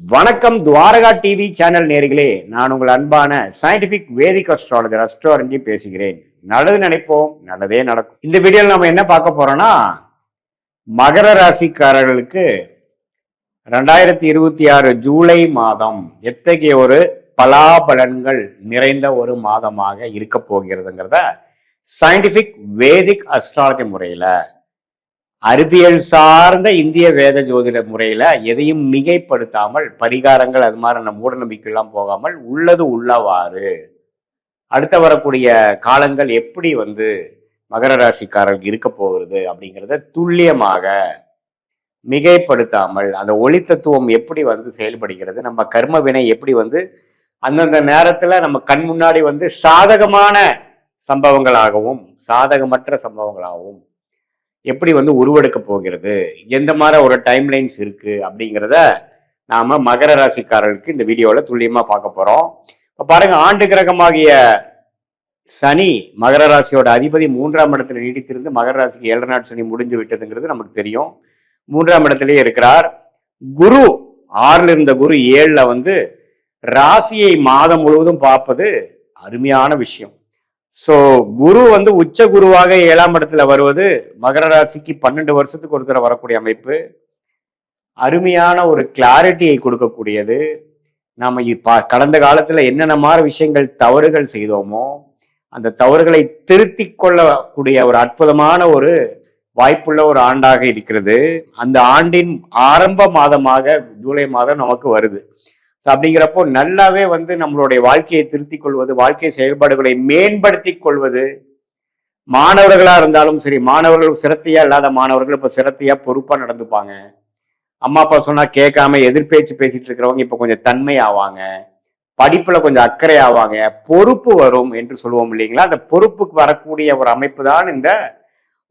வணக்கம் Dwarka TV channel நேர்களே, நான் உங்கள் அன்பான சயின்டிபிக் வேதிக் அஸ்ட்ராலஜர் அஸ்ட்ரோரஞ்சி பேசுகிறேன். நல்லது நினைப்போம், நல்லதே நடக்கும். இந்த வீடியோவில் நம்ம என்ன பார்க்க போறோம்னா, மகர ராசிக்காரர்களுக்கு 2026 ஜூலை மாதம் எத்தகைய ஒரு பலாபலன்கள் நிறைந்த ஒரு மாதமாக இருக்க போகிறதுங்கிறத சயின்டிபிக் வேதிக் அஸ்ட்ராலஜி முறையில, அறிவியல் சார்ந்த இந்திய வேத ஜோதிட முறையில எதையும் மிகைப்படுத்தாமல், பரிகாரங்கள் அது மாதிரி மூட நம்பிக்கைலாம் போகாமல் உள்ளது உள்ளவாறு அடுத்த வரக்கூடிய காலங்கள் எப்படி மகர ராசிக்காரர்களுக்கு இருக்க போகிறது அப்படிங்கிறத துல்லியமாக மிகைப்படுத்தாமல், அந்த ஒளி தத்துவம் எப்படி செயல்படுகிறது, நம்ம கர்ம வினை எப்படி அந்தந்த நேரத்துல நம்ம கண் முன்னாடி சாதகமான சம்பவங்களாகவும் சாதகமற்ற சம்பவங்களாகவும் எப்படி உருவெடுக்க போகிறது, எந்த மாதிரி ஒரு டைம்லைன்ஸ் இருக்கு அப்படிங்கிறத நாம மகர ராசிக்காரர்களுக்கு இந்த வீடியோல துல்லியமா பார்க்க போறோம். இப்ப பாருங்க, ஆண்டு கிரகமாகிய சனி மகர ராசியோட அதிபதி 3ஆம் இடத்துல நீடித்திருந்து மகர ராசிக்கு 7 நாள் சனி முடிஞ்சு விட்டதுங்கிறது நமக்கு தெரியும். 3ஆம் இடத்திலேயே இருக்கிறார். குரு 6ல இருந்த குரு 7ல ராசியை மாதம் முழுவதும் பார்ப்பது அருமையான விஷயம். சோ குரு உச்ச குருவாக 7ஆம் இடத்துல வருவது மகர ராசிக்கு 12 வருஷத்துக்கு ஒரு தடவை வரக்கூடிய அமைப்பு. அருமையான ஒரு கிளாரிட்டியை கொடுக்கக்கூடியது. நாம கடந்த காலத்துல என்னென்ன மாதிரி விஷயங்கள் தவறுகள் செய்தோமோ அந்த தவறுகளை திருத்தி கொள்ளக்கூடிய ஒரு அற்புதமான ஒரு வாய்ப்புள்ள ஒரு ஆண்டாக இருக்கிறது. அந்த ஆண்டின் ஆரம்ப மாதமாக ஜூலை மாதம் நமக்கு வருது. அப்படிங்கிறப்போ நல்லாவே நம்மளுடைய வாழ்க்கையை திருத்திக் கொள்வது, வாழ்க்கை செயல்பாடுகளை மேம்படுத்தி கொள்வது, மாணவர்களா இருந்தாலும் சரி, மாணவர்கள் சிரத்தையா இல்லாத மாணவர்கள் இப்ப சிரத்தையா பொறுப்பா நடந்துப்பாங்க. அம்மா அப்பா சொன்னா கேட்காம எதிர்பேச்சு பேசிட்டு இருக்கிறவங்க இப்ப கொஞ்சம் தன்மை ஆவாங்க, படிப்புல கொஞ்சம் அக்கறை ஆவாங்க, பொறுப்பு வரும் என்று சொல்லுவோம் இல்லைங்களா. அந்த பொறுப்புக்கு வரக்கூடிய ஒரு அமைப்பு தான் இந்த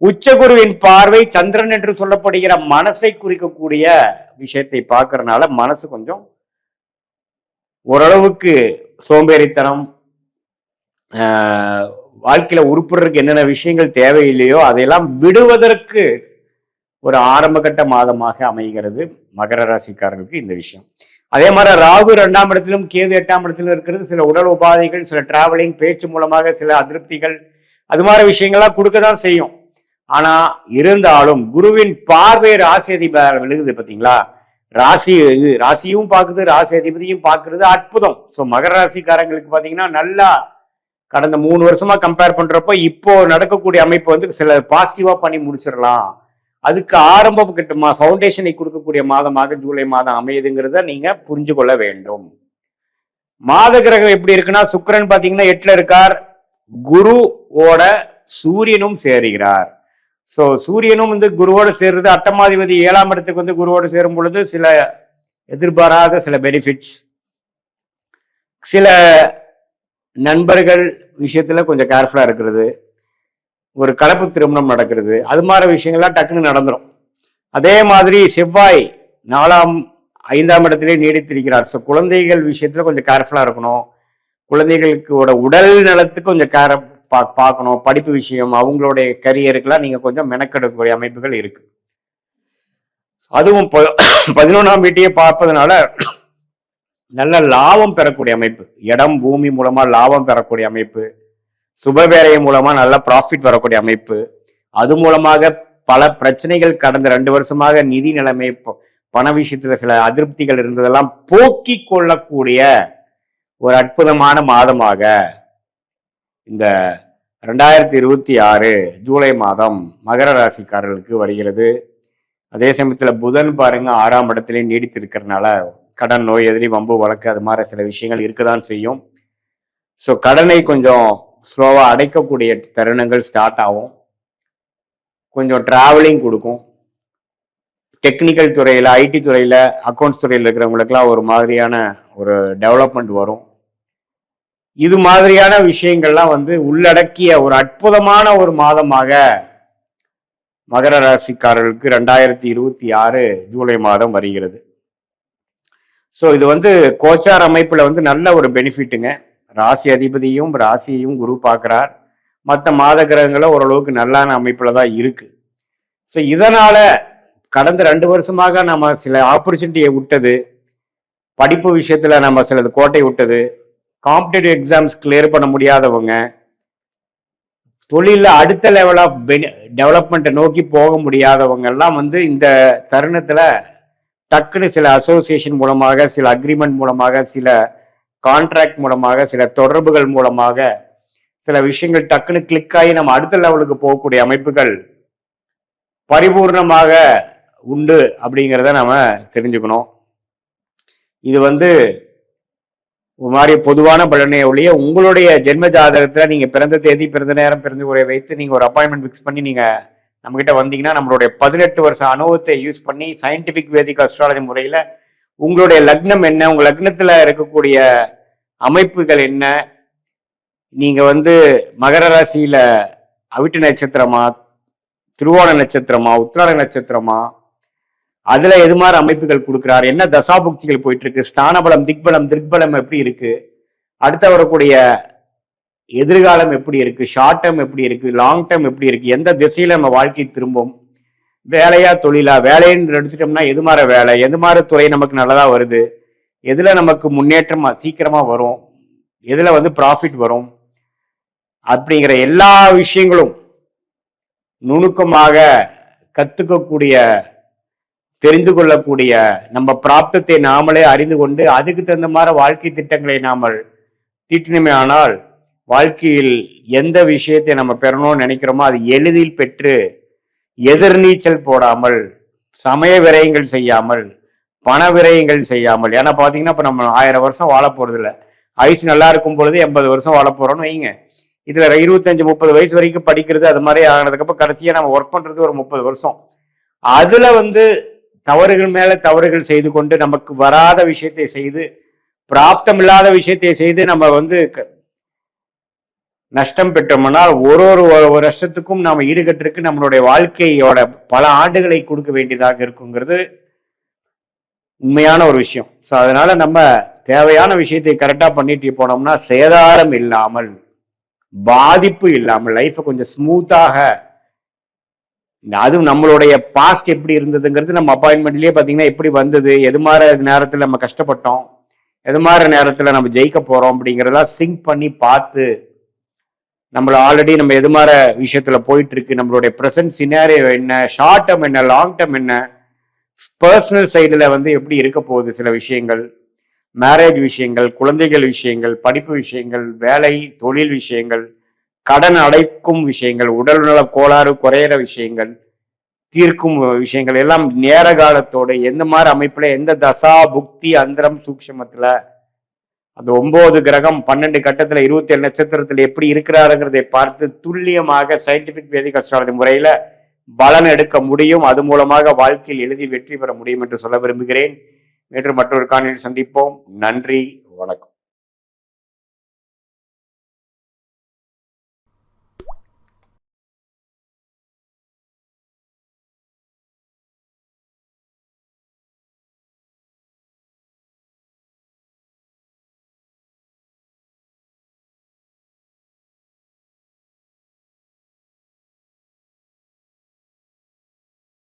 உச்சகுருவின் பார்வை. சந்திரன் என்று சொல்லப்படுகிற மனசை குறிக்கக்கூடிய விஷயத்தை பார்க்கறதுனால மனசு கொஞ்சம் ஓரளவுக்கு சோம்பேறித்தனம், வாழ்க்கையில உருப்படுறதுக்கு என்னென்ன விஷயங்கள் தேவையில்லையோ அதையெல்லாம் விடுவதற்கு ஒரு ஆரம்பகட்ட மாதமாக அமைகிறது மகர ராசிக்காரர்களுக்கு இந்த விஷயம். அதே மாதிரி ராகு 2ஆம் இடத்திலும் கேது 8ஆம் இடத்திலும் இருக்கிறது. சில உடல் உபாதைகள், சில டிராவலிங், பேச்சு மூலமாக சில அதிருப்திகள், அது மாதிரி விஷயங்கள்லாம் கொடுக்கதான் செய்யும். ஆனா இருந்தாலும் குருவின் பார்வை ராசி அதிபதி விழுகுது பார்த்தீங்களா. ராசியும் பார்க்குது, ராசி அதிபதியும் பார்க்கறது அற்புதம். ஸோ மகர ராசிக்காரங்களுக்கு பார்த்தீங்கன்னா நல்லா கடந்த 3 வருஷமா கம்பேர் பண்றப்போ இப்போ நடக்கக்கூடிய அமைப்பு சில பாசிட்டிவா பண்ணி முடிச்சிடலாம். அதுக்கு ஆரம்பம் கிட்டமா ஃபவுண்டேஷனை கொடுக்கக்கூடிய மாதமாக ஜூலை மாதம் அமையுதுங்கிறத நீங்க புரிஞ்சு கொள்ள வேண்டும். மாத கிரகம் எப்படி இருக்குன்னா, சுக்கிரன் பார்த்தீங்கன்னா 8ல இருக்கார், குருவோட சூரியனும் சேருகிறார். ஸோ சூரியனும் குருவோடு சேர்றது, அட்டமாதிபதி 7ஆம் இடத்துக்கு குருவோடு சேரும் பொழுது சில எதிர்பாராத சில பெனிஃபிட்ஸ், சில நண்பர்கள் விஷயத்துல கொஞ்சம் கேர்ஃபுல்லா இருக்கிறது, ஒரு கலப்பு திருமணம் நடக்கிறது, அது மாதிரி விஷயங்கள்லாம் டக்குன்னு நடந்துடும். அதே மாதிரி செவ்வாய் 4ஆம் 5ஆம் இடத்திலே நீடித்திருக்கிறார். ஸோ குழந்தைகள் விஷயத்துல கொஞ்சம் கேர்ஃபுல்லா இருக்கணும். குழந்தைகளுக்கு உடல் நலத்துக்கு கொஞ்சம் பார்க்கணும். படிப்பு விஷயம், அவங்களுடைய கரியருக்கெல்லாம் நீங்க கொஞ்சம் மெனக்கெடுக்கக்கூடிய அமைப்புகள் இருக்கு. அதுவும் 11ஆம் வீட்டையே பார்ப்பதனால நல்ல லாபம் பெறக்கூடிய அமைப்பு, இடம் பூமி மூலமா லாபம் பெறக்கூடிய அமைப்பு, சுபவேரை மூலமா நல்ல ப்ராஃபிட் வரக்கூடிய அமைப்பு, அது மூலமாக பல பிரச்சனைகள் கடந்த 2 வருஷமாக நிதி நிலைமை, பண விஷயத்துல சில அதிருப்திகள் இருந்ததெல்லாம் போக்கி கொள்ளக்கூடிய ஒரு அற்புதமான மாதமாக இந்த 2026 ஜூலை மாதம் மகர ராசிக்காரர்களுக்கு வருகிறது. அதே சமயத்துல புதன் பாருங்க 6ஆம் இடத்திலே நீடித்து இருக்கிறதுனால கடன், நோய், எதிரி, வம்பு, வழக்கு அது மாதிரி சில விஷயங்கள் இருக்கதான் செய்யும். ஸோ கடனை கொஞ்சம் ஸ்லோவா அடைக்கக்கூடிய தருணங்கள் ஸ்டார்ட் ஆகும். கொஞ்சம் டிராவலிங் கொடுக்கும். டெக்னிக்கல் துறையில, ஐடி துறையில, அக்கௌண்ட்ஸ் துறையில் இருக்கிறவங்களுக்குலாம் ஒரு மாதிரியான ஒரு டெவலப்மெண்ட் வரும். இது மாதிரியான விஷயங்கள்லாம் உள்ளடக்கிய ஒரு அற்புதமான ஒரு மாதமாக மகர ராசிக்காரர்களுக்கு 2026 ஜூலை மாதம் வருகிறது. ஸோ இது கோச்சார் அமைப்புல நல்ல ஒரு பெனிஃபிட்டுங்க. ராசி அதிபதியும் ராசியையும் குரு பார்க்கிறார். மற்ற மாத கிரகங்களும் ஓரளவுக்கு நல்லான அமைப்புல தான் இருக்கு. ஸோ இதனால கடந்த 2 வருஷமாக நம்ம சில ஆப்பர்ச்சுனிட்டியை விட்டது, படிப்பு விஷயத்துல நம்ம சிலது கோட்டை விட்டது, காம்படிட்டிவ் எக்ஸாம்ஸ் கிளியர் பண்ண முடியாதவங்க, தொழில அடுத்த லெவல் ஆஃப் டெவலப்மெண்ட்டை நோக்கி போக முடியாதவங்க எல்லாம் வந்து இந்த தருணத்துல டக்குன்னு சில அசோசியேஷன் மூலமாக, சில அக்ரிமெண்ட் மூலமாக, சில கான்ட்ராக்ட் மூலமாக, சில தொடர்புகள் மூலமாக சில விஷயங்கள் டக்குன்னு கிளிக் ஆகி நம்ம அடுத்த லெவலுக்கு போகக்கூடிய அமைப்புகள் பரிபூர்ணமாக உண்டு அப்படிங்கிறத நம்ம தெரிஞ்சுக்கணும். இது வந்து ஒரு மாதிரி பொதுவான பலனை ஒழிய உங்களுடைய ஜென்ம ஜாதகத்துல நீங்க பிறந்த தேதி, பிறந்த நேரம், பிறந்த உரை வைத்து நீங்க ஒரு அப்பாயின்மெண்ட் ஃபிக்ஸ் பண்ணி நீங்க நம்ம கிட்ட வந்தீங்கன்னா நம்மளுடைய 18 வருஷ அனுபவத்தை யூஸ் பண்ணி சயின்டிபிக் வேதிக் அஸ்ட்ராலஜி முறையில உங்களுடைய லக்னம் என்ன, உங்க லக்னத்துல இருக்கக்கூடிய அமைப்புகள் என்ன, நீங்க வந்து மகர ராசியில அவிட்ட நட்சத்திரமா, திருவோண நட்சத்திரமா, உத்திராட நட்சத்திரமா, அதுல எது மாதிரி அமைப்புகள் கொடுக்குறாரு, என்ன தசாபுக்திகள் போயிட்டு இருக்கு, ஸ்தானபலம், திக்பலம் எப்படி இருக்கு, அடுத்த வரக்கூடிய எதிர்காலம் எப்படி இருக்கு, ஷார்ட் டேர்ம் எப்படி இருக்கு, லாங் டேர்ம் எப்படி இருக்கு, எந்த திசையில நம்ம வாழ்க்கை திரும்பும், வேலையா தொழிலா, வேலைன்னு எடுத்துட்டோம்னா எது மாதிரி வேலை, எது மாதிரி துறை நமக்கு நல்லதா வருது, எதுல நமக்கு முன்னேற்றம் சீக்கிரமா வரும், எதுல வந்து ப்ராஃபிட் வரும் அப்படிங்கிற எல்லா விஷயங்களும் நுணுக்கமாக கத்துக்கக்கூடிய, தெரிந்து கொள்ளக்கூடிய, நம்ம பிராப்தத்தை நாமளே அறிந்து கொண்டு அதுக்கு தகுந்த மாதிரி வாழ்க்கை திட்டங்களை நாம தீட்டினமே ஆனால் வாழ்க்கையில் எந்த விஷயத்தை நம்ம பெறணும்னு நினைக்கிறோமோ அது எளிதில் பெற்று எதிர்நீச்சல் போடாமல், சமய விரயங்கள் செய்யாமல், பண விரயங்கள் செய்யாமல். ஏன்னா பாத்தீங்கன்னா இப்ப நம்ம 1000 வருஷம் வாழ போறது இல்லை. ஆயுசு நல்லா இருக்கும் பொழுது 80 வருஷம் வாழ போறோம்னு வைங்க. இதுல 25-30 வயசு வரைக்கும் படிக்கிறது அது மாதிரி ஆனதுக்கப்புறம் கடைசியா நம்ம ஒர்க் பண்றது ஒரு 30 வருஷம். அதுல வந்து தவறுகள் மேல தவறுகள் செய்து கொண்டு நமக்கு வராத விஷயத்தை செய்து, பிராப்தம் இல்லாத விஷயத்தை செய்து நம்ம வந்து நஷ்டம் பெற்றோம்னால் ஒரு வருஷத்துக்கும் நாம ஈடுகட்டிருக்கு நம்மளுடைய வாழ்க்கையோட பல ஆண்டுகளை கொடுக்க வேண்டியதாக இருக்குங்கிறது உண்மையான ஒரு விஷயம். ஸோ அதனால நம்ம தேவையான விஷயத்தை கரெக்டா பண்ணிட்டு போனோம்னா சேதாரம் இல்லாமல், பாதிப்பு இல்லாமல் லைஃபை கொஞ்சம் ஸ்மூத்தாக, அதுவும் நம்மளுடைய பாஸ்ட் எப்படி இருந்ததுங்கிறது நம்ம அப்பாயின்மெண்ட்லயே பாத்தீங்கன்னா எப்படி வந்தது, எது மாதிரி நேரத்துல நம்ம கஷ்டப்பட்டோம், எது மாதிரி நேரத்துல நம்ம ஜெயிக்க போறோம் அப்படிங்கிறதெல்லாம் சிங்க் பண்ணி பார்த்து நம்மள ஆல்ரெடி நம்ம எது மாதிரி விஷயத்துல போயிட்டு இருக்கு, நம்மளுடைய ப்ரெசன்ட் சினாரியோ என்ன, ஷார்ட் டேர்ம் என்ன, லாங் டேர்ம் என்ன, பர்சனல் சைடுல வந்து எப்படி இருக்க போகுது, சில விஷயங்கள், மேரேஜ் விஷயங்கள், குழந்தைகள் விஷயங்கள், படிப்பு விஷயங்கள், வேலை தொழில் விஷயங்கள், கடன் அடைக்கும் விஷயங்கள், உடல்நல கோளாறு குறையிற விஷயங்கள், தீர்க்கும் விஷயங்கள் எல்லாம் நேர காலத்தோட எந்த மாதிரி அமைப்புல, எந்த தசா புக்தி அந்தரம் சூக்ஷமத்துல, அந்த 9 கிரகம் 12 கட்டத்துல 27 நட்சத்திரத்துல எப்படி இருக்கிறாருங்கிறதை பார்த்து துல்லியமாக சயின்டிபிக் வேதிக் அஸ்ட்ராலஜி முறையில பலன் எடுக்க முடியும். அது மூலமாக வாழ்க்கையில் எளிதில் வெற்றி பெற முடியும் என்று சொல்ல விரும்புகிறேன். மீண்டும் மற்றொரு காணொளியில் சந்திப்போம். நன்றி, வணக்கம்.